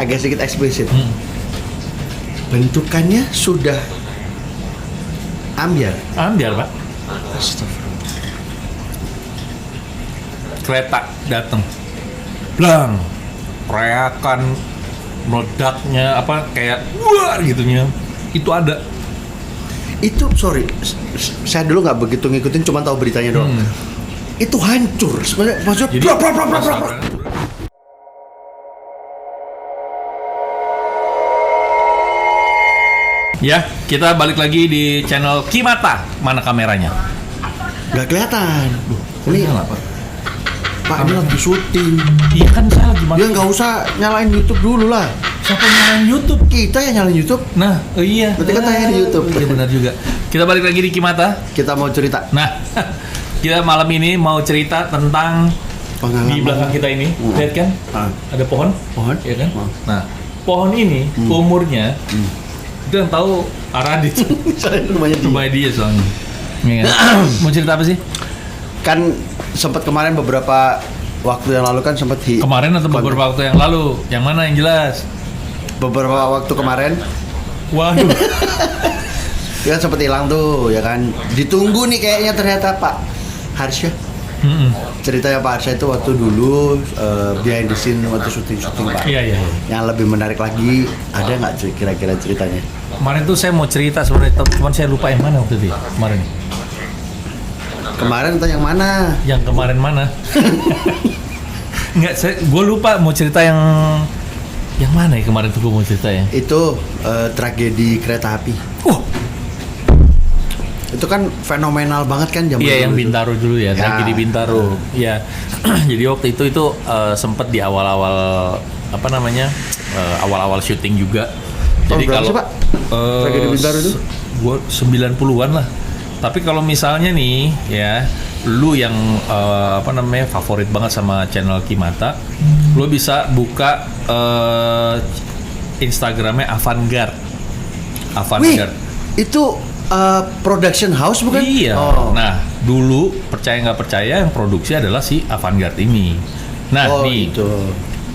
agak sedikit eksplisit. Bentukannya sudah ambiar. Ambiar, Pak. Astagfirullah. Kereta datang, blang, teriakan meledaknya apa kayak wah gitunya itu ada. Itu sorry, saya dulu nggak begitu ngikutin, cuma tahu beritanya doang. Itu hancur, maksudnya Jadi, brak, brak, brak, brak, brak. Ya, kita balik lagi di channel Kimata. Mana kameranya? Nggak kelihatan. Ini apa? Pak, ini lagi syuting. Iya kan saya lagi Dia nggak usah nyalain YouTube dulu lah. Siapa yang nyalain YouTube? Kita yang nyalain YouTube. Nah, iya. Berarti kan tayang di YouTube. Iya benar juga. Kita balik lagi di Kimata. Kita mau cerita Nah, kita malam ini mau cerita tentang pengalaman di belakang kita ini. Lihat kan? Ada pohon. Pohon? Iya kan? Oh. Nah, pohon ini umurnya itu yang tahu Aradit. Rumahnya dia soalnya. Iya kan? Mau cerita apa sih? Kan sempat kemarin beberapa waktu yang lalu kan sempat Kemarin atau beberapa waktu yang lalu? Yang mana yang jelas? beberapa waktu kemarin Waduh. ya kan sempat hilang tuh ya kan, ditunggu nih kayaknya ternyata Pak Harsha. Ceritanya Pak Harsha itu waktu dulu behind the scene waktu syuting Pak. Iya. Yang lebih menarik lagi ada nggak kira-kira ceritanya? Kemarin tuh saya mau cerita sebenarnya, cuman saya lupa yang mana waktu itu ya, kemarin. Kemarin entah yang mana? Yang kemarin mana? Enggak, gue lupa mau cerita yang mana ya kemarin tuh gue mau cerita ya. Itu tragedi kereta api. Itu kan fenomenal banget kan zaman Iya, yang dulu itu. Bintaro dulu ya, tragedi Bintaro. Iya. Jadi waktu itu sempet di awal-awal apa namanya? Awal-awal syuting juga. Jadi berapa kalau sih, Pak? Tragedi Bintaro itu? Gua 90-an lah. Tapi kalau misalnya nih ya, lu yang apa namanya favorit banget sama channel Kimata, lu bisa buka Instagramnya Avantgarde. Wih, itu production house bukan? Iya. Oh. Nah, dulu percaya nggak percaya yang produksi adalah si Avantgarde ini. Nah, nih. Itu.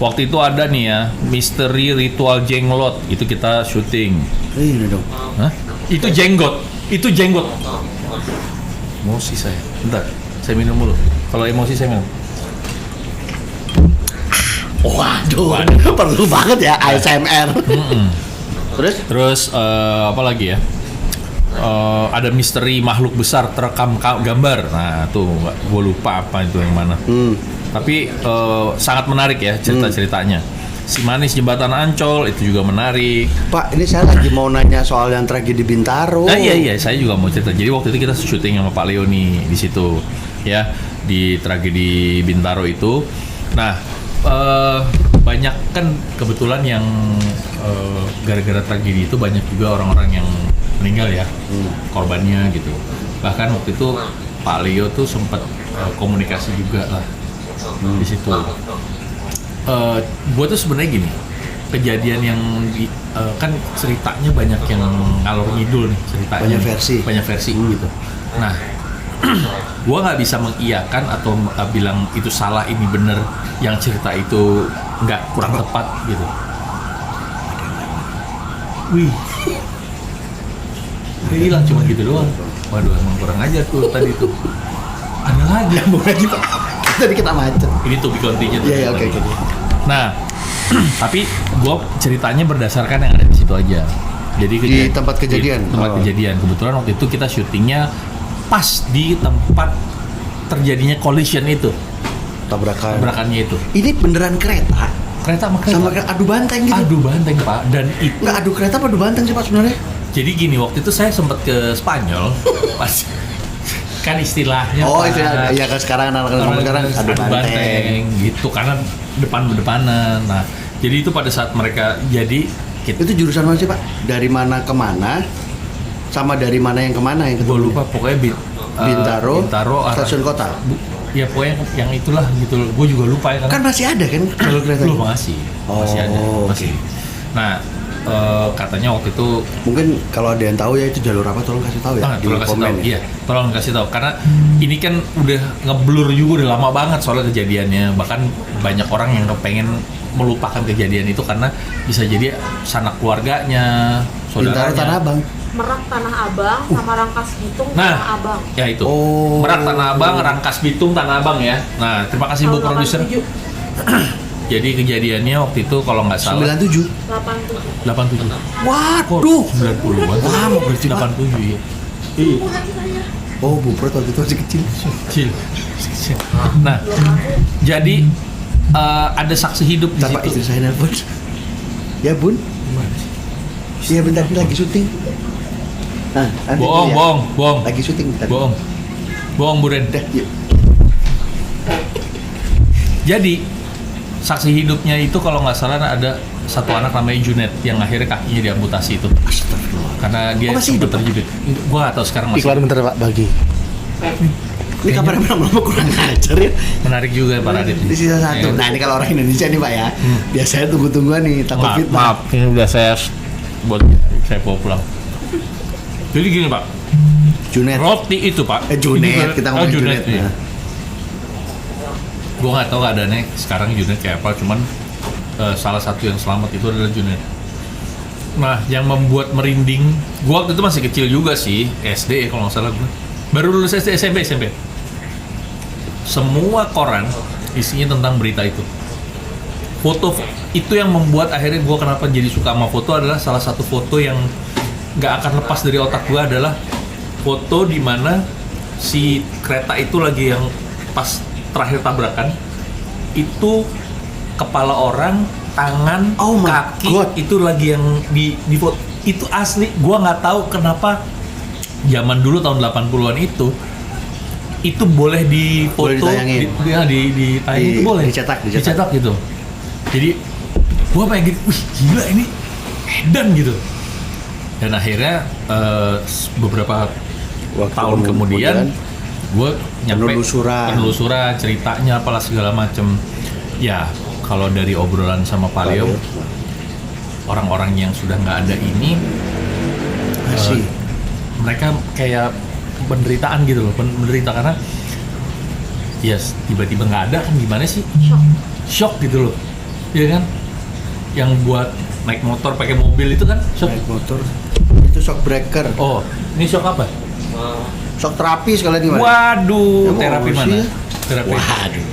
Waktu itu ada nih ya, Misteri Ritual Jenglot. Itu kita syuting. Ini dong. Hah? Itu jenggot. Emosi saya. Bentar, saya minum dulu. Kalau emosi saya minum. Waduh. Perlu banget ya ASMR. Terus apa lagi ya? Ada misteri makhluk besar terekam gambar. Nah, tuh gue lupa apa itu yang mana. Tapi sangat menarik ya cerita-ceritanya. Si Manis Jembatan Ancol itu juga menarik. Pak, ini saya lagi mau nanya soal yang tragedi Bintaro. Iya, saya juga mau cerita. Jadi waktu itu kita syuting sama Pak Leo nih di situ, ya di tragedi Bintaro itu. Nah, banyak kan kebetulan yang gara-gara tragedi itu banyak juga orang-orang yang meninggal ya, korbannya gitu. Bahkan waktu itu Pak Leo tuh sempat komunikasi juga lah di situ. Gue tuh sebenarnya gini, kejadian yang kan ceritanya banyak yang ngalor ngidul nih ceritanya, banyak versi gitu. Nah, gue nggak bisa mengiyakan atau bilang itu salah ini bener, yang cerita itu nggak kurang tepat gitu. Wih, dia hilang cuma gitu doang. Waduh, emang kurang ajar tuh tadi tuh. Ada lagi yang mau lagi Pak. Tadi kita macet. Ini tuh continue. Iya, oke. Nah, tapi gue ceritanya berdasarkan yang ada di situ aja. Jadi di tempat kejadian. Di tempat kejadian. Kebetulan waktu itu kita syutingnya pas di tempat terjadinya collision itu. Tabrakannya itu. Ini beneran kereta? Kereta sama kereta. Sama adu banteng gitu. Adu banteng Pak. Dan itu nggak adu kereta apa adu banteng sih Pak sebenarnya? Jadi gini, waktu itu saya sempat ke Spanyol pas kan istilahnya istilahnya ya kan sekarang anak-anak sekarang adu banteng gitu karena depan-depanan. Nah, jadi itu pada saat mereka itu jurusan mana sih Pak? Dari mana ke mana? Sama dari mana yang kemana yang gue lupa, pokoknya Bintaro stasiun kota. Ya pokoknya yang itulah gitu. Gue juga lupa ya kan masih ada kan kalau kereta masih ada. Masih. Nah, katanya waktu itu Mungkin kalau ada yang tahu ya itu jalur apa, tolong kasih tahu ya di tolong kasih komen tahu. ya. Iya, tolong kasih tahu karena ini kan udah ngeblur juga udah lama banget soal kejadiannya. Bahkan banyak orang yang kepengen melupakan kejadian itu karena bisa jadi sanak keluarganya, Bintaro saudaranya. Tanah Abang. Merak Tanah Abang sama Rangkas Bitung Nah, Tanah Abang. Ya itu. Oh. Merak Tanah Abang, Rangkas Bitung Tanah Abang ya. Nah, terima kasih Bu Tahun produser. 87, Jadi kejadiannya waktu itu kalau nggak salah 97. 87. 87. Waduh. 90-an. Lama berarti, Pak. 87 ya. Oh, Bu Prot waktu itu masih kecil. Kecil. Nah, jadi ada saksi hidup di Bentar Pak, istri situ. saya nelpon. Ya Bun. Iya bentar ini lagi syuting. Nah, nanti Bohong, dulu ya. bohong. Lagi syuting bentar. Bohong Bu Ren. Udah, yuk. Jadi saksi hidupnya itu kalau nggak salah ada satu anak namanya Junet yang akhirnya kakinya diamputasi itu Astagfirullah. karena dia Oh, masih sempat hidup, Pak? terjepit. Gua nggak tahu sekarang masih. Iklan bentar Pak, bagi. Ini kabarnya lama-lama kurang ajar ya. Menarik juga Pak Radit. Di sisa satu. Ya. Nah ini kalau orang Indonesia nih Pak ya. Biasanya tunggu-tungguan nih takut Maaf, fitnah. maaf, ini udah saya buat saya bawa pulang. Jadi gini Pak, Junet. roti itu Pak. Junet, kita ngomongin Junet. Iya. Nah. Gue nggak tahu keadaannya sekarang Junet kayak apa, cuman salah satu yang selamat itu adalah Junet. Nah, yang membuat merinding, gue waktu itu masih kecil juga sih, SD ya kalau nggak salah gue. Baru lulus SD, SMP. Semua koran isinya tentang berita itu. Foto itu yang membuat akhirnya gue kenapa jadi suka sama foto adalah salah satu foto yang nggak akan lepas dari otak gue adalah foto di mana si kereta itu lagi yang pas terakhir tabrakan itu kepala orang, tangan, Oh my kaki God. itu lagi yang di foto itu asli. Gue nggak tahu kenapa zaman dulu tahun 80-an itu boleh difoto, Boleh ditayangin. ditayangin itu boleh Dicetak. gitu. Jadi gue pengen gitu, wih gila ini edan gitu. Dan akhirnya beberapa Waktu tahun kemudian gue nyampe penelusuran ceritanya apalah segala macem. Ya kalau dari obrolan sama Pak Leo, orang-orang yang sudah nggak ada ini Masih. mereka kayak penderitaan gitu loh, menderita karena ya tiba-tiba nggak ada kan gimana sih, shock gitu loh, ya kan, yang buat naik motor pakai mobil itu kan shock. Naik motor itu shock breaker. Oh, ini shock apa? Shock terapi sekalian gimana? Waduh, Emang terapi apa mana? sih? Terapi. Waduh,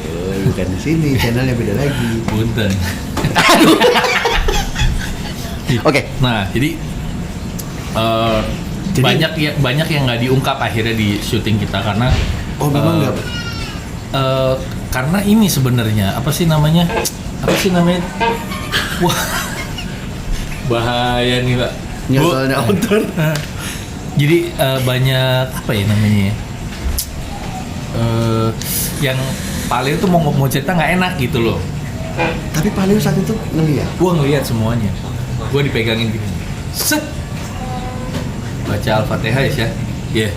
bukan di sini, channelnya beda lagi. Punten. Oke. Nah, jadi banyak yang nggak diungkap akhirnya di syuting kita karena Oh memang nggak. karena ini sebenarnya apa sih namanya wah bahaya nih Pak. Nyosolnya outdoor. Jadi banyak apa ya namanya ya? Yang paling itu mau cerita nggak enak gitu loh. Tapi paling saat itu ngeliat. Gua ngelihat semuanya. Gua dipegangin gini. Set. Baca Al-Fatihah ya, Syah. Iya.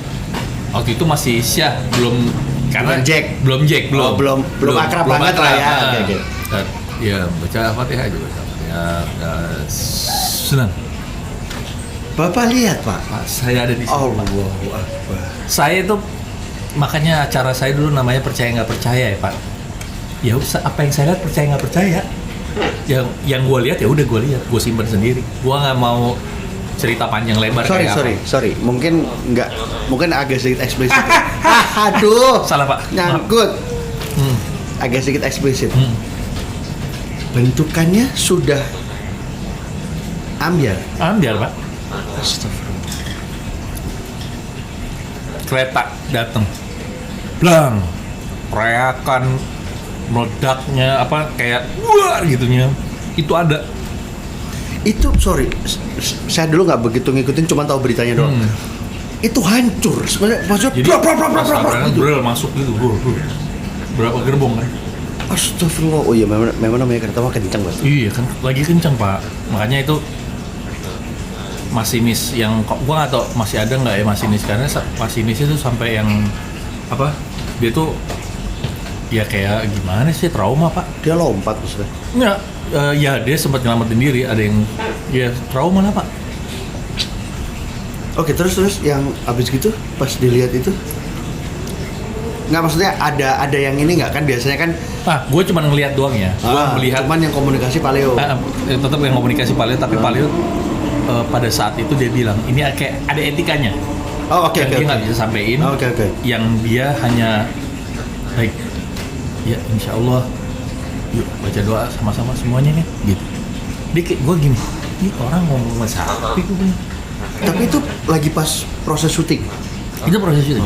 Waktu itu masih Syah, belum karena Belum Jack. belum. Oh, belum akrab banget lah ya. Oke. Ya, baca Al-Fatihah aja baca Al-Fatihah. Senang. Bapak lihat Pak. Saya ada di sini. Allahu Akbar. Saya itu makanya acara saya dulu namanya percaya nggak percaya ya Pak. Ya apa yang saya lihat percaya nggak percaya. Yang gue lihat ya udah gue lihat, gue simpan sendiri. Gue nggak mau cerita panjang lebar kayak apa. Sorry. Mungkin agak sedikit eksplisit. Aduh. Salah Pak. Nyangkut. Agak sedikit eksplisit. Bentukannya sudah ambiar. Ambil Pak. Astagfirullah. Kereta datang, blang, teriakan, meledaknya apa kayak wah gitunya, itu ada. Itu saya dulu nggak begitu ngikutin, cuma tahu beritanya doang. Itu hancur sebenarnya, maksudnya Jadi gitu. bril masuk gitu, berapa gerbong kan? Astagfirullah. Oh iya, memang namanya kereta mah kencang banget. Iya kan, lagi kencang Pak, makanya itu masinis yang gua nggak tahu masih ada nggak ya masinis, karena masinis itu sampai yang apa, dia tuh ya kayak gimana sih, trauma Pak. Dia lompat maksudnya. Nggak, Ya dia sempat nyelamatin diri, ada yang ya trauma lah Pak. Oke, terus yang abis gitu pas dilihat itu nggak, maksudnya ada yang ini nggak, kan biasanya kan Gue cuma ngelihat doang ya. Gue melihat. cuman yang komunikasi paleo. Tetap yang komunikasi paleo, tapi paleo pada saat itu dia bilang ini kayak ada etikanya. Oke. Dia nggak bisa sampein. Oke. Yang dia hanya baik. Ya insya Allah. Yuk baca doa sama-sama semuanya nih. Gitu. Dia kayak gue gini. Ini orang ngomong sapi gue bilang. Tapi itu lagi pas proses syuting. Itu proses itu.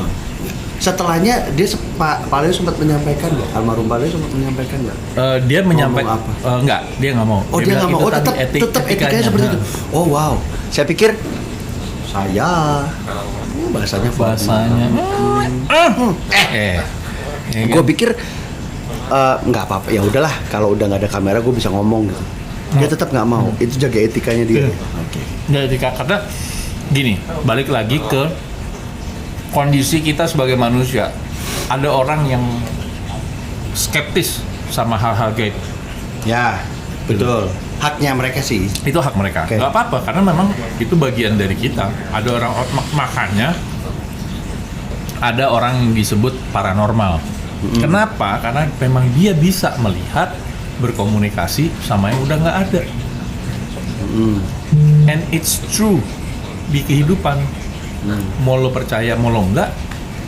Setelahnya dia Pak Paleo sempat menyampaikan nggak? Almarhum Paleo sempat menyampaikan nggak? Dia menyampaikan enggak, dia nggak mau. Oh, dia nggak mau. Oh, tetap etikanya seperti itu. Oh, wow. Saya pikir bahasanya. Gue pikir nggak apa-apa. Ya udahlah, kalau udah nggak ada kamera gue bisa ngomong gitu. Dia tetap nggak mau. Itu jaga etikanya dia. Oke. Nggak etika, karena gini, balik lagi ke kondisi kita sebagai manusia. Ada orang yang skeptis sama hal-hal gaib. Ya, betul. Haknya mereka sih. Itu hak mereka. Okay. Nggak apa-apa, karena memang itu bagian dari kita. Ada orang, makanya ada orang yang disebut paranormal. Kenapa? Karena memang dia bisa melihat, berkomunikasi sama yang udah nggak ada. And it's true di kehidupan. Mau lo percaya, mau lo enggak,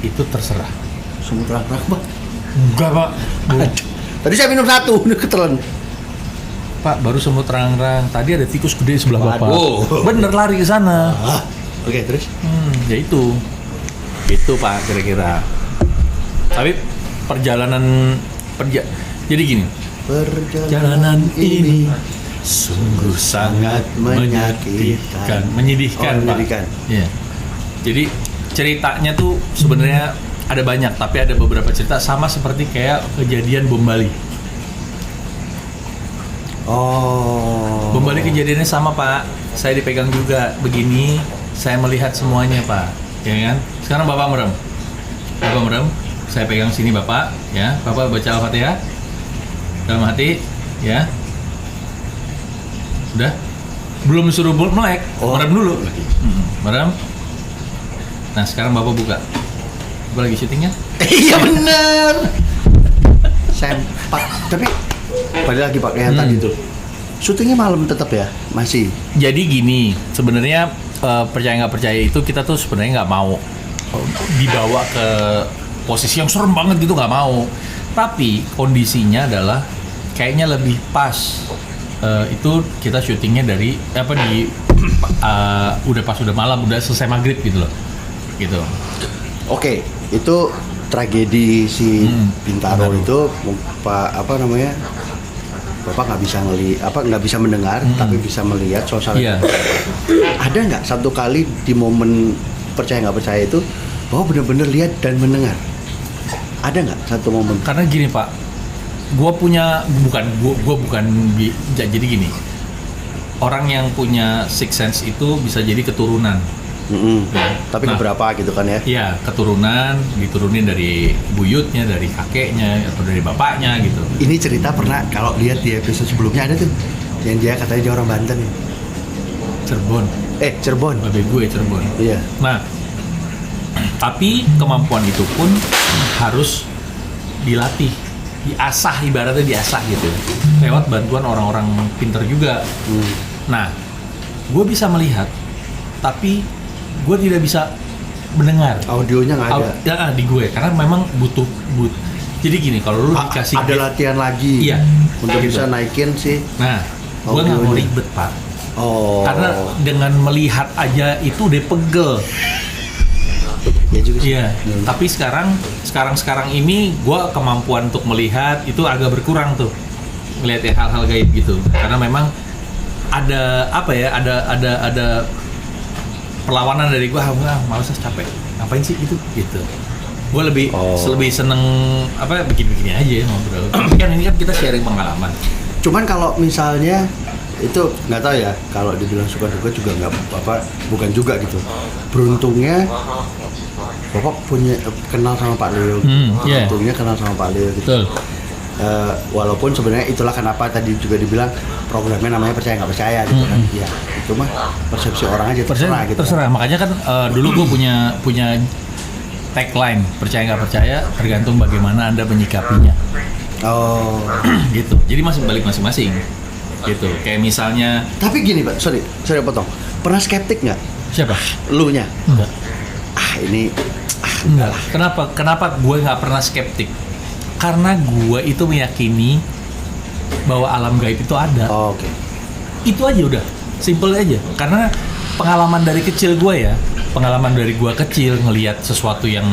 itu terserah. Semut rak-rak, Bang. Enggak, Pak. Tadi saya minum satu, udah ketelan. Pak, baru semut terang-terang. Tadi ada tikus gede sebelah Bapak. Waduh. Bener lari ke sana. Oke, terus? Ya itu. Itu Pak kira-kira. Tapi jadi gini. Perjalanan ini sungguh sangat menyedihkan, Pak. Iya. Jadi ceritanya tuh sebenarnya ada banyak, tapi ada beberapa cerita sama seperti kayak kejadian bom Bali. Bom Bali kejadiannya sama Pak. Saya dipegang juga begini, saya melihat semuanya Pak. Ya kan? Sekarang Bapak merem. Saya pegang sini Bapak, ya. Bapak baca Al-Fatihah dalam hati, ya. Udah? Belum suruh melek, merem dulu. Merem. Nah sekarang Bapak buka. Bapak lagi syutingnya? Iya bener. Sempak. Tapi balik lagi Pak yang tadi tuh. Syutingnya malam tetap ya? Masih? Jadi gini, sebenarnya percaya nggak percaya itu kita tuh sebenarnya nggak mau dibawa ke posisi yang serem banget gitu, nggak mau. Tapi kondisinya adalah kayaknya lebih pas. Itu kita syutingnya dari udah malam, udah selesai maghrib gitu loh. Gitu. Oke, itu tragedi si Bintaro itu Bapak nggak bisa mendengar tapi bisa melihat suasana. Iya. Ada nggak satu kali di momen percaya nggak percaya itu bahwa benar-benar lihat dan mendengar? Ada nggak satu momen? Karena gini Pak, gue bukan jadi gini. Orang yang punya sixth sense itu bisa jadi keturunan. Ya. Tapi beberapa gitu kan ya? Iya, keturunan, diturunin dari buyutnya, dari kakeknya, atau dari bapaknya gitu. Ini cerita pernah, kalau lihat di episode sebelumnya ada tuh yang dia katanya dia orang Banten. Cirebon. Cirebon. Babe gue Cirebon. Iya. Nah, tapi kemampuan itu pun harus dilatih, diasah, ibaratnya diasah gitu, lewat bantuan orang-orang pinter juga. Nah, gue bisa melihat, tapi gue tidak bisa mendengar. Audionya nggak ada. Ya, di gue, karena memang butuh. Jadi gini, kalau lu dikasih ada latihan lagi. Iya, untuk gitu. bisa naikin sih. Nah, gue nggak mau ribet Pak. Karena dengan melihat aja itu udah pegel. Ya juga sih. Iya. Tapi sekarang ini gue kemampuan untuk melihat itu agak berkurang tuh, ngelihat hal-hal gaib gitu. Karena memang ada ada perlawanan dari gue, malas capek, ngapain sih gitu. Gue lebih seneng bikin-bikin aja ngobrol. Kan ini kan kita sharing pengalaman. Cuman kalau misalnya itu nggak tahu ya, kalau dibilang suka duka juga nggak bukan juga gitu. Beruntungnya Bapak kenal sama Pak Leo. Beruntungnya kenal sama Pak Leo gitu. Betul. Walaupun sebenarnya itulah kenapa tadi juga dibilang programnya namanya percaya nggak percaya gitu kan. Ya itu mah persepsi orang aja terserah gitu. Terserah. Makanya kan dulu gue punya tagline, percaya nggak percaya tergantung bagaimana Anda menyikapinya. Oh. Gitu. Jadi balik masing-masing. Gitu. Kayak misalnya Tapi gini Pak, sorry potong. Pernah skeptik nggak? siapa? Lu nya? Enggak. Ini Enggak. Kenapa gue nggak pernah skeptik? Karena gue itu meyakini bahwa alam gaib itu ada. Oh, oke. Itu aja udah, simple aja. Karena pengalaman dari kecil gue ngelihat sesuatu yang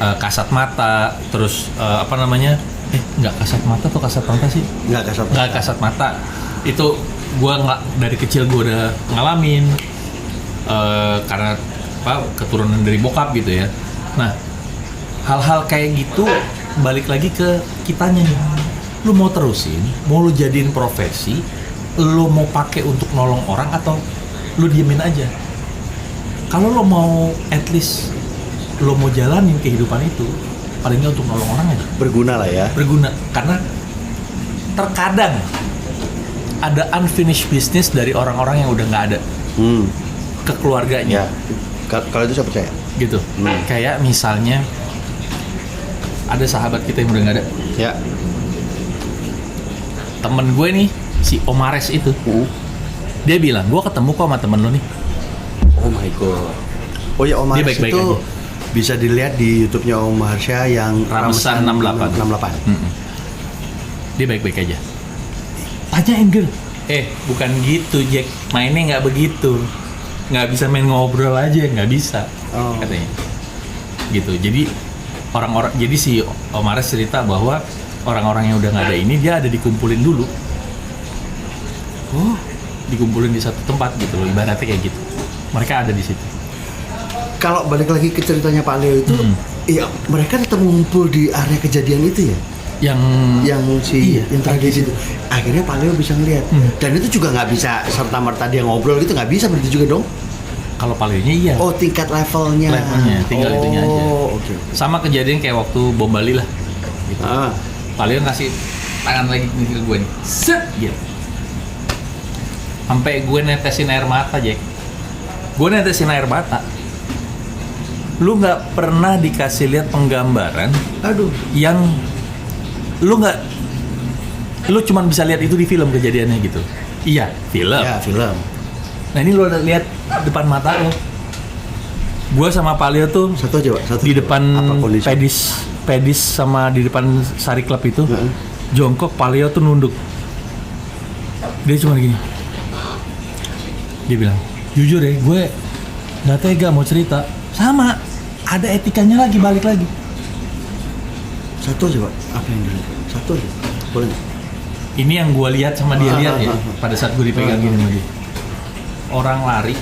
kasat mata, terus nggak kasat mata atau kasat mata sih? Nggak Kasat mata. Itu gue dari kecil gue udah ngalamin karena keturunan dari bokap gitu ya. Nah, hal-hal kayak gitu balik lagi ke kitanya nih. Lu mau terusin, mau lu jadiin profesi, lu mau pakai untuk nolong orang atau lu diemin aja. Kalau lu mau at least lu mau jalanin kehidupan itu, paling nggak untuk nolong orang aja. Berguna lah ya. Berguna, karena terkadang ada unfinished business dari orang-orang yang udah nggak ada ke keluarganya. Ya. Kalau itu saya percaya. Gitu. Kayak misalnya ada sahabat kita yang udah nggak ada. Ya. Temen gue nih, si Omares itu, dia bilang, gue ketemu kok sama temen lo nih. Oh my god. Oh ya Om Dia Harsha baik-baik itu aja. bisa dilihat di YouTube-nya Om Harsha yang Ramesan 68. 68. Dia baik-baik aja. Tanyain gue. Bukan gitu Jack, mainnya nggak begitu. Nggak bisa main ngobrol aja, nggak bisa. Oh. Katanya. Gitu. Jadi jadi si Omares cerita bahwa orang-orang yang udah nggak ada ini dia ada dikumpulin dulu. Dikumpulin di satu tempat gitu loh, ibaratnya kayak gitu. Mereka ada di situ. Kalau balik lagi ke ceritanya Pak Leo itu, ya mereka tetap ngumpul di area kejadian itu ya. Yang tragedi itu. Akhirnya Pak Leo bisa ngeliat. Dan itu juga nggak bisa serta merta dia ngobrol gitu, nggak bisa berarti juga dong. Kalau palingnya iya. Oh, tingkat levelnya. Tinggal itunya aja. Oke. Sama kejadian kayak waktu bom Bali lah. Gitu. Paleo ngasih tangan lagi ke gue nih. Set gitu. Sampai gue netesin air mata, Jack. Gue netesin air mata. Lu nggak pernah dikasih lihat penggambaran, yang lu cuman bisa lihat itu di film kejadiannya gitu. Iya, film. Ya, film. Nah ini lu lihat depan mata lo. Gue sama Paleo tuh Satu aja, Pak. Satu. di depan Apa kondisi? pedis sama di depan Sari Club itu, jongkok. Paleo tuh nunduk. Dia cuma gini. Dia bilang, jujur ya, gue nggak tega mau cerita. Sama, ada etikanya lagi, balik lagi. Satu aja, Pak. Apa yang dilihat? Satu aja. Boleh nggak? Ini yang gue lihat sama dia lihat ya, pada saat gue dipegang gini sama dia. Orang lari,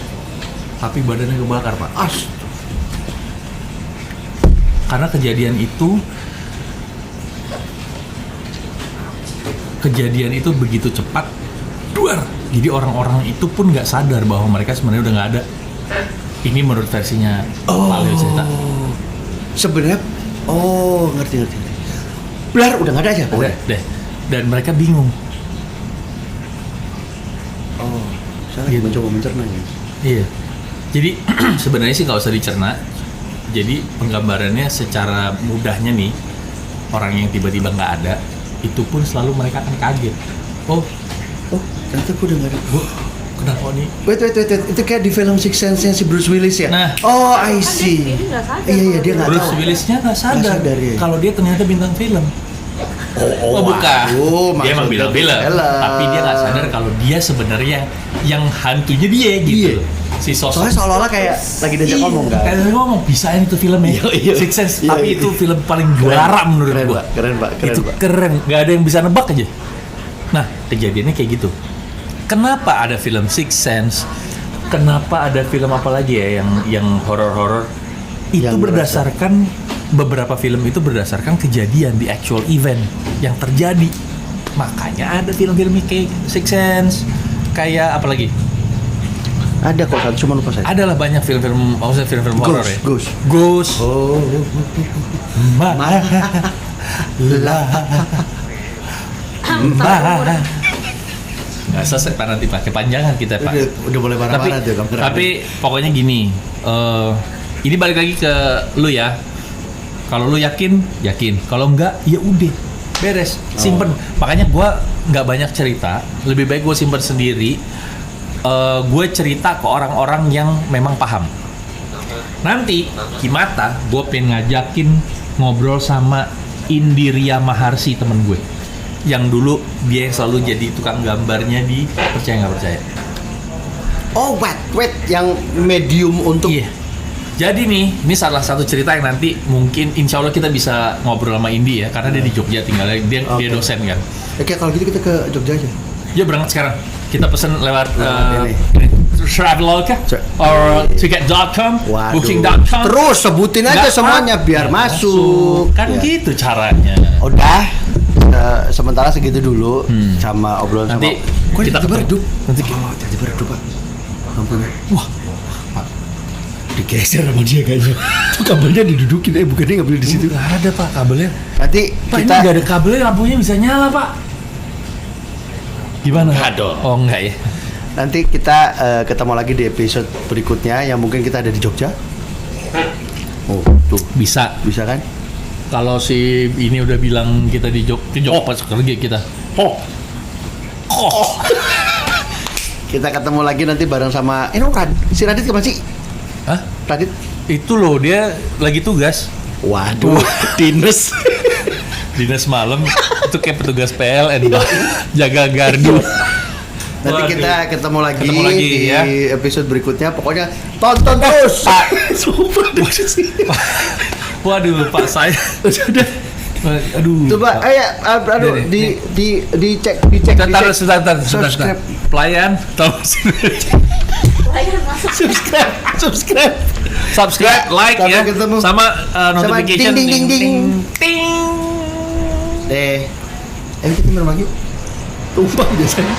tapi badannya kebakar, Pak. Karena kejadian itu begitu cepat, duar. Jadi orang-orang itu pun nggak sadar bahwa mereka sebenarnya udah nggak ada. Ini menurut versinya Pak Leo cerita. Sebenarnya, ngerti. Belar udah nggak ada aja. Udah deh. Dan mereka bingung. Saya lagi mencoba mencerna ya. Iya. Jadi sebenarnya sih nggak usah dicerna. Jadi penggambarannya secara mudahnya nih, orang yang tiba-tiba nggak ada, itu pun selalu mereka akan kaget. Ternyata gue udah nggak ada. Kenapa nih? Wait. Itu kayak di film Sixth Sense-nya si Bruce Willis ya? Nah. I see. Ini nggak sadar. Iya, dia nggak tahu. Bruce Willis-nya nggak sadar, ya. kalau dia ternyata bintang film. Bukan. Dia emang bilang film, tapi dia nggak sadar kalau dia sebenarnya yang hantunya dia gitu. Iya. Si sosok. Soalnya seolah-olah kayak lagi diajak ngomong kan? Kayak ngomong, bisain itu filmnya. Iya. Six Sense, Iya, tapi iya. itu film paling juara menurut Keren, gua. Pak. Keren, Pak. Itu keren, nggak ada yang bisa nebak aja. Nah, kejadiannya kayak gitu. Kenapa ada film Six Sense? Kenapa ada film apa lagi ya yang horor-horor? Itu Yang berdasarkan beberapa film itu berdasarkan kejadian di actual event yang terjadi. Makanya ada film-film kayak Six Sense, kayak apa lagi? Ada kok, cuma lupa saya. Adalah banyak film-film, maksudnya film-film horor ya. Ghost. Lah Mbak. Nggak selesai Pak, nanti Pak, kepanjangan kita Pak. Udah mulai marah-marah tuh kamera. Tapi pokoknya gini, ini balik lagi ke lu ya. Kalau lu yakin, kalau enggak, ya udah beres, simpen. Makanya gue nggak banyak cerita, lebih baik gue simpen sendiri. Gue cerita ke orang-orang yang memang paham. Nanti Kimata, gue pengen ngajakin ngobrol sama Indiria Maharsi, temen gue, yang dulu dia yang selalu jadi tukang gambarnya di Percaya Nggak Percaya. Oh, wait, yang medium untuk. Iya. Jadi nih, ini salah satu cerita yang nanti mungkin insya Allah kita bisa ngobrol sama Indi ya, karena dia di Jogja tinggalnya, dia dosen kan. Oke, kalau gitu kita ke Jogja aja. Ya berangkat sekarang. Kita pesen lewat Traveloka or ticket.com, booking.com. Terus sebutin aja semuanya biar masuk. Kan ya. Gitu caranya. Udah. Sementara segitu dulu sama obrolan nanti sama. Kita redup. Nanti jadi redup, Pak. Ampun. Wah. Digeser sama dia kayaknya. Tuh kabelnya didudukin, bukannya nggak boleh di situ. Nggak ada Pak kabelnya. Nanti Pak, kita ini nggak ada kabelnya, lampunya bisa nyala Pak. Gimana? Aduh. Oh enggak ya. Nanti kita ketemu lagi di episode berikutnya yang mungkin kita ada di Jogja. Oh, tuh Bisa kan? kalau si ini udah bilang kita di Jogja pas kerja kita. Kita ketemu lagi nanti bareng sama si Radit kemana sih? Hah? Radit? Itu loh, dia lagi tugas. Waduh, dinas. Dinas malam itu kayak petugas PLN Pak. Jaga gardu. Nanti kita ketemu lagi di ya. episode berikutnya. Pokoknya tonton terus. Sumpah sih. Waduh Pak, saya sudah. Aduh. Coba, Nih, dicek. Sebentar. Subscribe. Pelayan, tolong Layan masuk. subscribe, like Sampai ya, ketemu. sama notification. Ding. Deh. Kita minum lagi. Tumpah biasanya.